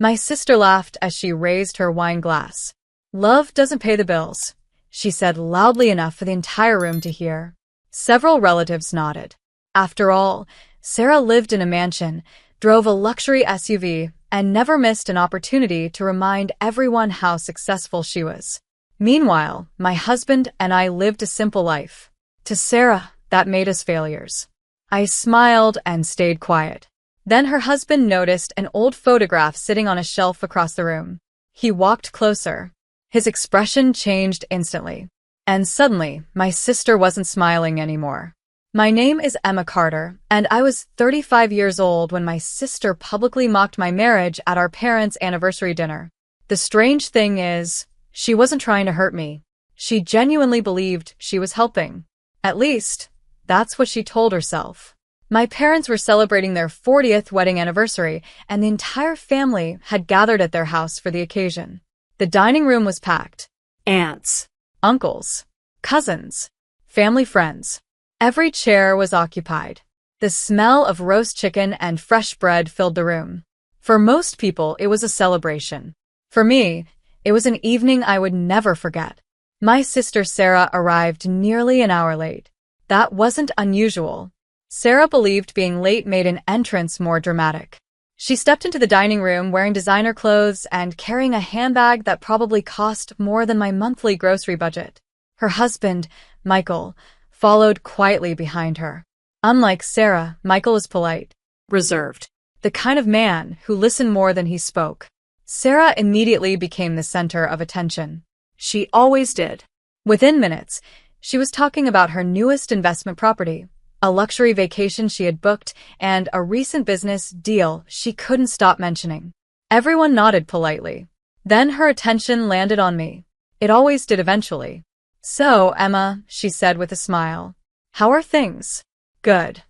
My sister laughed as she raised her wine glass. Love doesn't pay the bills, she said loudly enough for the entire room to hear. Several relatives nodded. After all, Sarah lived in a mansion, drove a luxury SUV, and never missed an opportunity to remind everyone how successful she was. Meanwhile, my husband and I lived a simple life. To Sarah, that made us failures. I smiled and stayed quiet. Then her husband noticed an old photograph sitting on a shelf across the room. He walked closer. His expression changed instantly. And suddenly, my sister wasn't smiling anymore. My name is Emma Carter, and I was 35 years old when my sister publicly mocked my marriage at our parents' anniversary dinner. The strange thing is, she wasn't trying to hurt me. She genuinely believed she was helping. At least, that's what she told herself. My parents were celebrating their 40th wedding anniversary, and the entire family had gathered at their house for the occasion. The dining room was packed. Aunts, uncles, cousins, family friends. Every chair was occupied. The smell of roast chicken and fresh bread filled the room. For most people, it was a celebration. For me, it was an evening I would never forget. My sister Sarah arrived nearly an hour late. That wasn't unusual. Sarah believed being late made an entrance more dramatic. She stepped into the dining room wearing designer clothes and carrying a handbag that probably cost more than my monthly grocery budget. Her husband, Michael, followed quietly behind her. Unlike Sarah, Michael was polite, reserved, the kind of man who listened more than he spoke. Sarah immediately became the center of attention. She always did. Within minutes, she was talking about her newest investment property, a luxury vacation she had booked, and a recent business deal she couldn't stop mentioning. Everyone nodded politely. Then her attention landed on me. It always did eventually. So, Emma, she said with a smile. How are things? Good.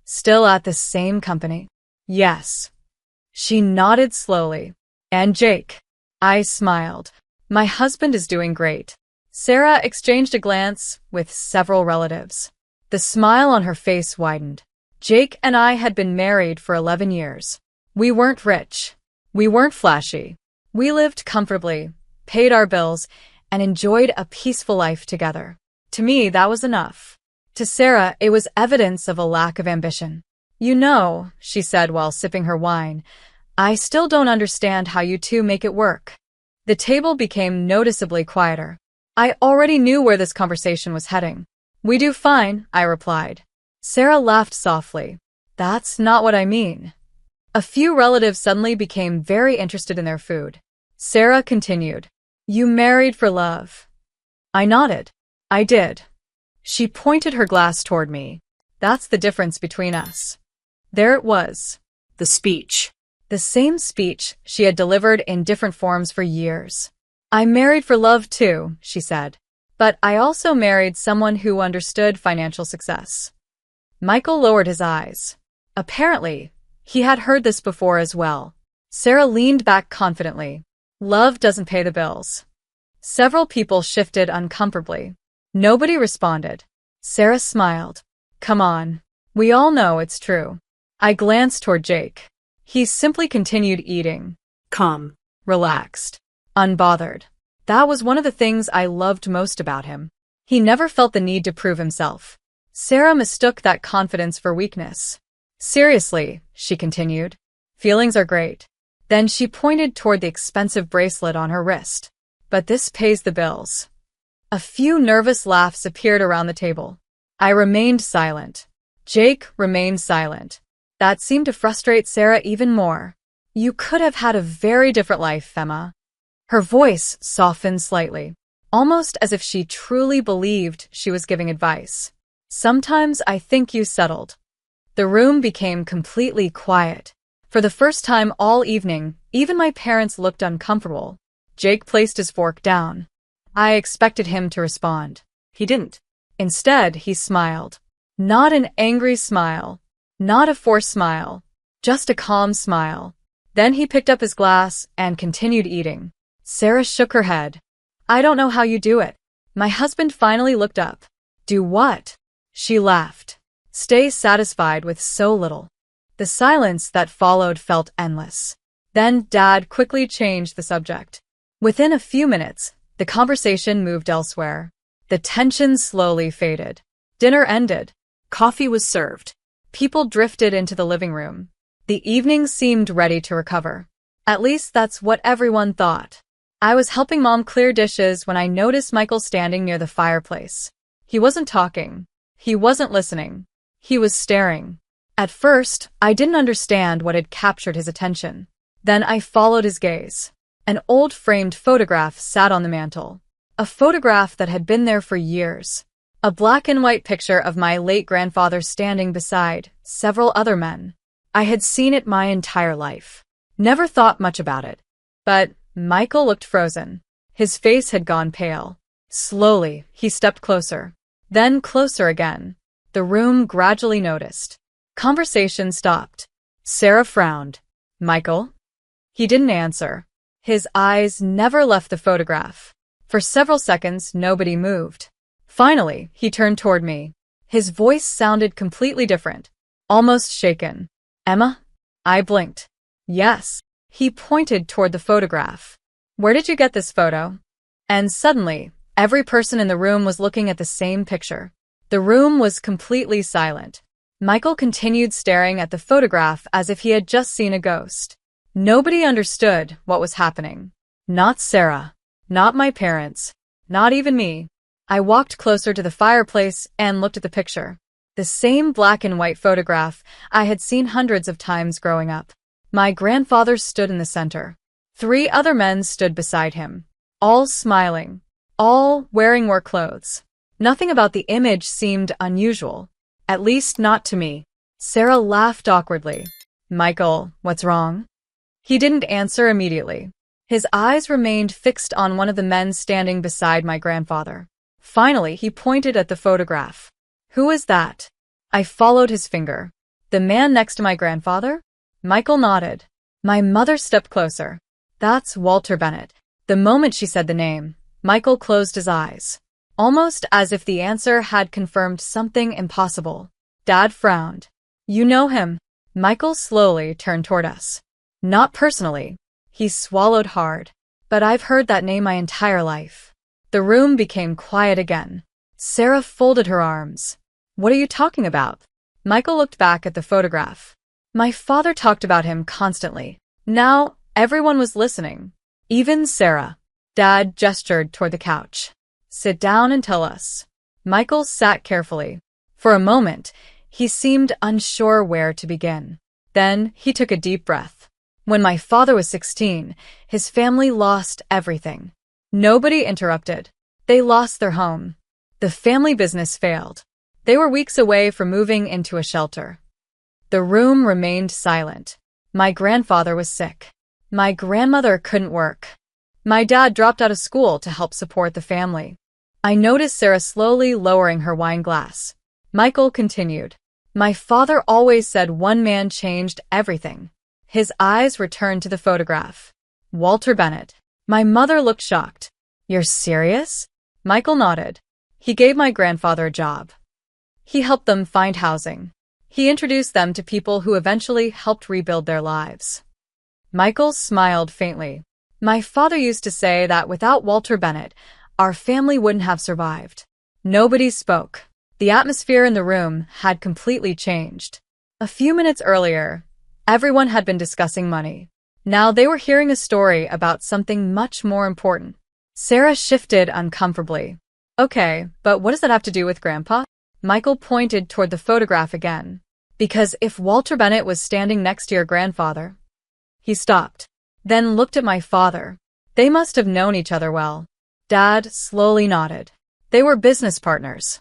Still at the same company? Yes. She nodded slowly. And Jake? I smiled. My husband is doing great. Sarah exchanged a glance with several relatives. The smile on her face widened. Jake and I had been married for 11 years. We weren't rich. We weren't flashy. We lived comfortably, paid our bills, and enjoyed a peaceful life together. To me, that was enough. To Sarah, it was evidence of a lack of ambition. You know, she said while sipping her wine, I still don't understand how you two make it work. The table became noticeably quieter. I already knew where this conversation was heading. We do fine, I replied. Sarah laughed softly. That's not what I mean. A few relatives suddenly became very interested in their food. Sarah continued. You married for love. I nodded. I did. She pointed her glass toward me. That's the difference between us. There it was. The speech. The same speech she had delivered in different forms for years. I married for love too, she said. But I also married someone who understood financial success. Michael lowered his eyes. Apparently, he had heard this before as well. Sarah leaned back confidently. Love doesn't pay the bills. Several people shifted uncomfortably. Nobody responded. Sarah smiled. Come on. We all know it's true. I glanced toward Jake. He simply continued eating. Calm. Relaxed. Unbothered. That was one of the things I loved most about him. He never felt the need to prove himself. Sarah mistook that confidence for weakness. Seriously, she continued. Feelings are great. Then she pointed toward the expensive bracelet on her wrist. But this pays the bills. A few nervous laughs appeared around the table. I remained silent. Jake remained silent. That seemed to frustrate Sarah even more. You could have had a very different life, Emma. Her voice softened slightly, almost as if she truly believed she was giving advice. Sometimes I think you settled. The room became completely quiet. For the first time all evening, even my parents looked uncomfortable. Jake placed his fork down. I expected him to respond. He didn't. Instead, he smiled. Not an angry smile. Not a forced smile. Just a calm smile. Then he picked up his glass and continued eating. Sarah shook her head. I don't know how you do it. My husband finally looked up. Do what? She laughed. Stay satisfied with so little. The silence that followed felt endless. Then Dad quickly changed the subject. Within a few minutes, the conversation moved elsewhere. The tension slowly faded. Dinner ended. Coffee was served. People drifted into the living room. The evening seemed ready to recover. At least that's what everyone thought. I was helping Mom clear dishes when I noticed Michael standing near the fireplace. He wasn't talking. He wasn't listening. He was staring. At first, I didn't understand what had captured his attention. Then I followed his gaze. An old framed photograph sat on the mantel. A photograph that had been there for years. A black and white picture of my late grandfather standing beside several other men. I had seen it my entire life. Never thought much about it. But Michael looked frozen. His face had gone pale. Slowly, he stepped closer. Then closer again. The room gradually noticed. Conversation stopped. Sarah frowned. Michael? He didn't answer. His eyes never left the photograph. For several seconds, nobody moved. Finally, he turned toward me. His voice sounded completely different, almost shaken. Emma? I blinked. Yes. He pointed toward the photograph. Where did you get this photo? And suddenly, every person in the room was looking at the same picture. The room was completely silent. Michael continued staring at the photograph as if he had just seen a ghost. Nobody understood what was happening. Not Sarah. Not my parents. Not even me. I walked closer to the fireplace and looked at the picture. The same black and white photograph I had seen hundreds of times growing up. My grandfather stood in the center. 3 other men stood beside him. All smiling. All wearing war clothes. Nothing about the image seemed unusual. At least not to me. Sarah laughed awkwardly. Michael, what's wrong? He didn't answer immediately. His eyes remained fixed on one of the men standing beside my grandfather. Finally, he pointed at the photograph. Who is that? I followed his finger. The man next to my grandfather? Michael nodded. My mother stepped closer. That's Walter Bennett. The moment she said the name, Michael closed his eyes. Almost as if the answer had confirmed something impossible. Dad frowned. You know him? Michael slowly turned toward us. Not personally. He swallowed hard. But I've heard that name my entire life. The room became quiet again. Sarah folded her arms. What are you talking about? Michael looked back at the photograph. My father talked about him constantly. Now, everyone was listening. Even Sarah. Dad gestured toward the couch. Sit down and tell us. Michael sat carefully. For a moment, he seemed unsure where to begin. Then he took a deep breath. When my father was 16, his family lost everything. Nobody interrupted. They lost their home. The family business failed. They were weeks away from moving into a shelter. The room remained silent. My grandfather was sick. My grandmother couldn't work. My dad dropped out of school to help support the family. I noticed Sarah slowly lowering her wine glass. Michael continued. My father always said one man changed everything. His eyes returned to the photograph. Walter Bennett. My mother looked shocked. You're serious? Michael nodded. He gave my grandfather a job. He helped them find housing. He introduced them to people who eventually helped rebuild their lives. Michael smiled faintly. My father used to say that without Walter Bennett, our family wouldn't have survived. Nobody spoke. The atmosphere in the room had completely changed. A few minutes earlier, everyone had been discussing money. Now they were hearing a story about something much more important. Sarah shifted uncomfortably. Okay, but what does that have to do with Grandpa? Michael pointed toward the photograph again. Because if Walter Bennett was standing next to your grandfather... He stopped, then looked at my father. They must have known each other well. Dad slowly nodded. They were business partners.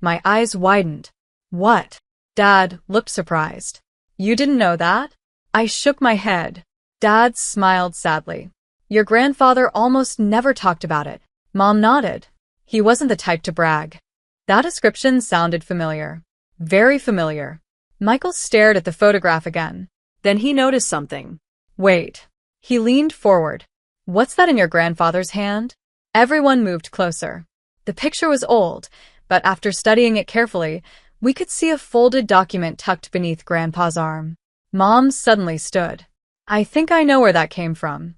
My eyes widened. What? Dad looked surprised. You didn't know that? I shook my head. Dad smiled sadly. Your grandfather almost never talked about it. Mom nodded. He wasn't the type to brag. That description sounded familiar. Very familiar. Michael stared at the photograph again. Then he noticed something. Wait. He leaned forward. What's that in your grandfather's hand? Everyone moved closer. The picture was old, but after studying it carefully, we could see a folded document tucked beneath Grandpa's arm. Mom suddenly stood. I think I know where that came from.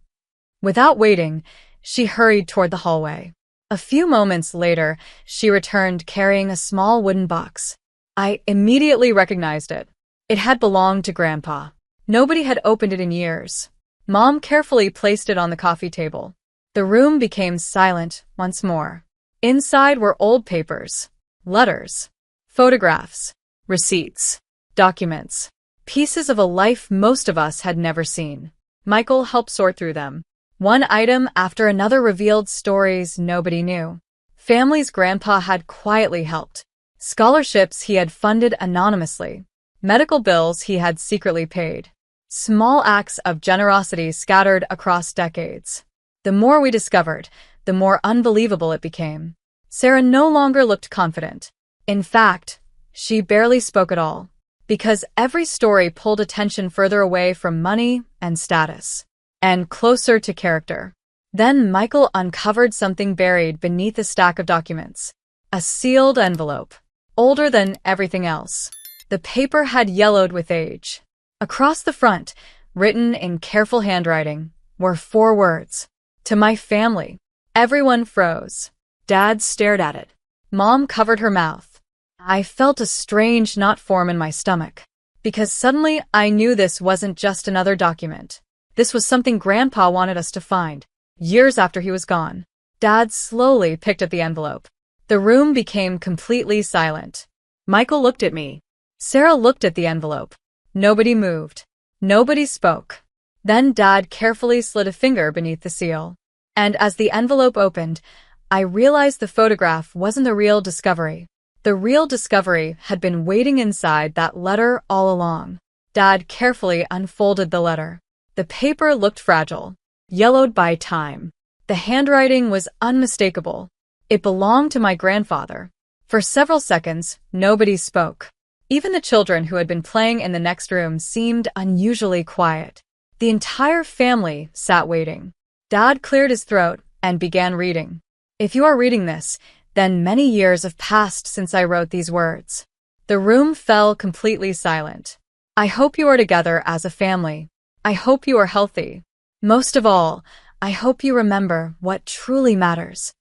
Without waiting, she hurried toward the hallway. A few moments later, she returned carrying a small wooden box. I immediately recognized it. It had belonged to Grandpa. Nobody had opened it in years. Mom carefully placed it on the coffee table. The room became silent once more. Inside were old papers, letters, photographs, receipts, documents, pieces of a life most of us had never seen. Michael helped sort through them. One item after another revealed stories nobody knew. Families Grandpa had quietly helped. Scholarships he had funded anonymously. Medical bills he had secretly paid. Small acts of generosity scattered across decades. The more we discovered, the more unbelievable it became. Sarah no longer looked confident. In fact, she barely spoke at all, because every story pulled attention further away from money and status, and closer to character. Then Michael uncovered something buried beneath a stack of documents. A sealed envelope, older than everything else. The paper had yellowed with age. Across the front, written in careful handwriting, were 4 words. To my family. Everyone froze. Dad stared at it. Mom covered her mouth. I felt a strange knot form in my stomach, because suddenly I knew this wasn't just another document. This was something Grandpa wanted us to find, years after he was gone. Dad slowly picked at the envelope. The room became completely silent. Michael looked at me. Sarah looked at the envelope. Nobody moved. Nobody spoke. Then Dad carefully slid a finger beneath the seal. And as the envelope opened, I realized the photograph wasn't the real discovery. The real discovery had been waiting inside that letter all along. Dad carefully unfolded the letter. The paper looked fragile, yellowed by time. The handwriting was unmistakable. It belonged to my grandfather. For several seconds, nobody spoke. Even the children who had been playing in the next room seemed unusually quiet. The entire family sat waiting. Dad cleared his throat and began reading. If you are reading this, then many years have passed since I wrote these words. The room fell completely silent. I hope you are together as a family. I hope you are healthy. Most of all, I hope you remember what truly matters.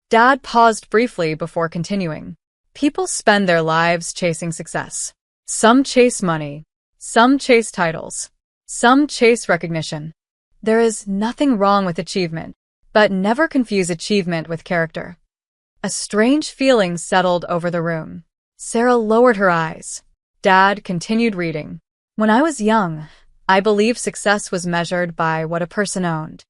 Dad paused briefly before continuing. People spend their lives chasing success. Some chase money. Some chase titles. Some chase recognition. There is nothing wrong with achievement, but never confuse achievement with character. A strange feeling settled over the room. Sarah lowered her eyes. Dad continued reading. When I was young, I believed success was measured by what a person owned.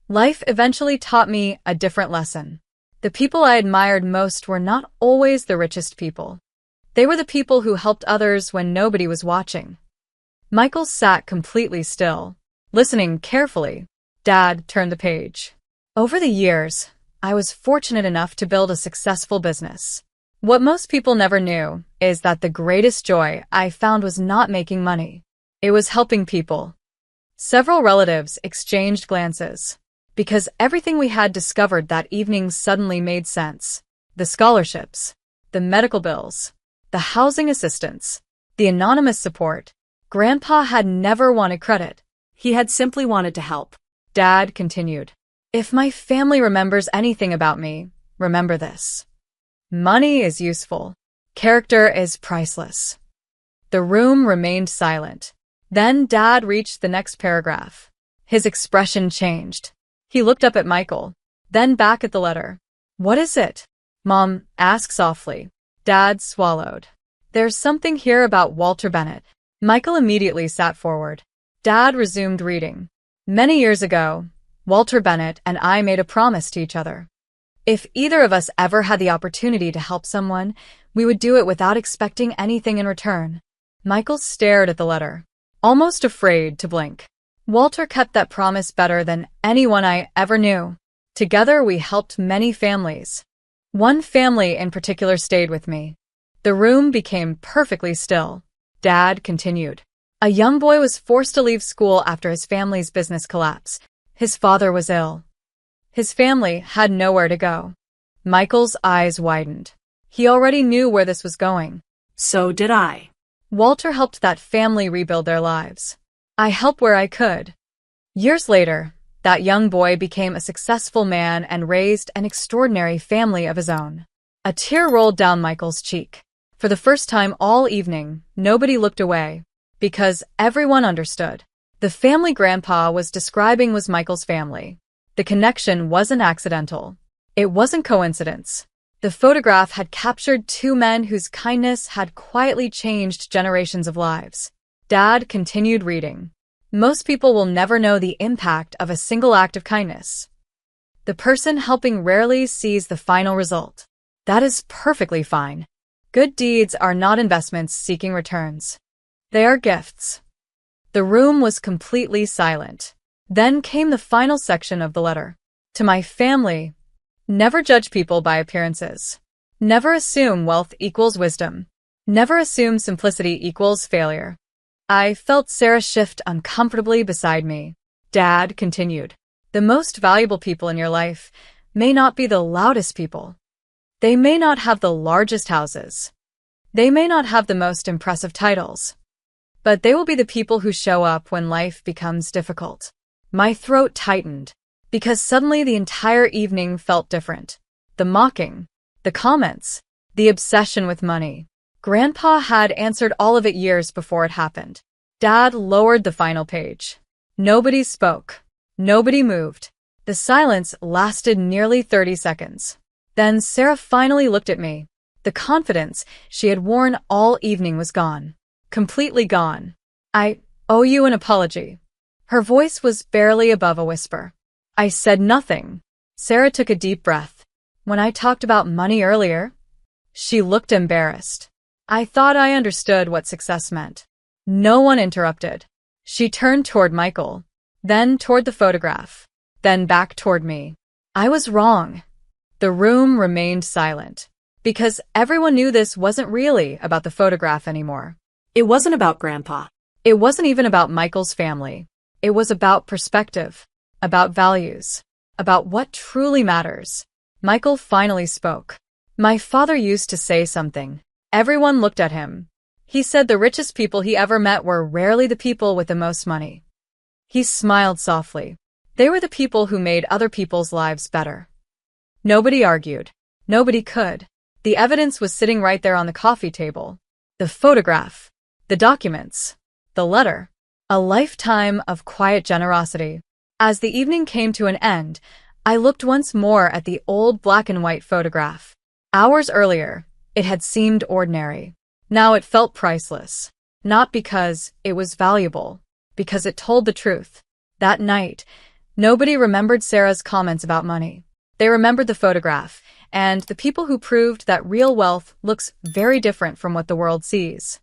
Life eventually taught me a different lesson. The people I admired most were not always the richest people. They were the people who helped others when nobody was watching. Michael sat completely still, listening carefully. Dad turned the page. Over the years, I was fortunate enough to build a successful business. What most people never knew is that the greatest joy I found was not making money. It was helping people. Several relatives exchanged glances, because everything we had discovered that evening suddenly made sense. The scholarships, the medical bills, the housing assistance, the anonymous support. Grandpa had never wanted credit. He had simply wanted to help. Dad continued. If my family remembers anything about me, remember this. Money is useful. Character is priceless. The room remained silent. Then Dad reached the next paragraph. His expression changed. He looked up at Michael, then back at the letter. What is it? Mom asked softly. Dad swallowed. There's something here about Walter Bennett. Michael immediately sat forward. Dad resumed reading. Many years ago, Walter Bennett and I made a promise to each other. If either of us ever had the opportunity to help someone, we would do it without expecting anything in return. Michael stared at the letter, almost afraid to blink. Walter kept that promise better than anyone I ever knew. Together we helped many families. One family in particular stayed with me. The room became perfectly still. Dad continued. A young boy was forced to leave school after his family's business collapsed. His father was ill. His family had nowhere to go. Michael's eyes widened. He already knew where this was going. So did I. Walter helped that family rebuild their lives. I helped where I could. Years later, that young boy became a successful man and raised an extraordinary family of his own. A tear rolled down Michael's cheek. For the first time all evening, nobody looked away, because everyone understood. The family Grandpa was describing was Michael's family. The connection wasn't accidental. It wasn't coincidence. The photograph had captured two men whose kindness had quietly changed generations of lives. Dad continued reading. Most people will never know the impact of a single act of kindness. The person helping rarely sees the final result. That is perfectly fine. Good deeds are not investments seeking returns. They are gifts. The room was completely silent. Then came the final section of the letter. To my family, never judge people by appearances. Never assume wealth equals wisdom. Never assume simplicity equals failure. I felt Sarah shift uncomfortably beside me. Dad continued. The most valuable people in your life may not be the loudest people. They may not have the largest houses. They may not have the most impressive titles. But they will be the people who show up when life becomes difficult. My throat tightened, because suddenly the entire evening felt different. The mocking, the comments, the obsession with money. Grandpa had answered all of it years before it happened. Dad lowered the final page. Nobody spoke. Nobody moved. The silence lasted nearly 30 seconds. Then Sarah finally looked at me. The confidence she had worn all evening was gone. Completely gone. I owe you an apology. Her voice was barely above a whisper. I said nothing. Sarah took a deep breath. When I talked about money earlier, she looked embarrassed. I thought I understood what success meant. No one interrupted. She turned toward Michael, then toward the photograph, then back toward me. I was wrong. The room remained silent, because everyone knew this wasn't really about the photograph anymore. It wasn't about Grandpa. It wasn't even about Michael's family. It was about perspective, about values, about what truly matters. Michael finally spoke. My father used to say something. Everyone looked at him. He said the richest people he ever met were rarely the people with the most money. He smiled softly. They were the people who made other people's lives better. Nobody argued. Nobody could. The evidence was sitting right there on the coffee table. The photograph. The documents. The letter. A lifetime of quiet generosity. As the evening came to an end, I looked once more at the old black and white photograph. Hours earlier, it had seemed ordinary. Now it felt priceless. Not because it was valuable, because it told the truth. That night, nobody remembered Sarah's comments about money. They remembered the photograph, and the people who proved that real wealth looks very different from what the world sees.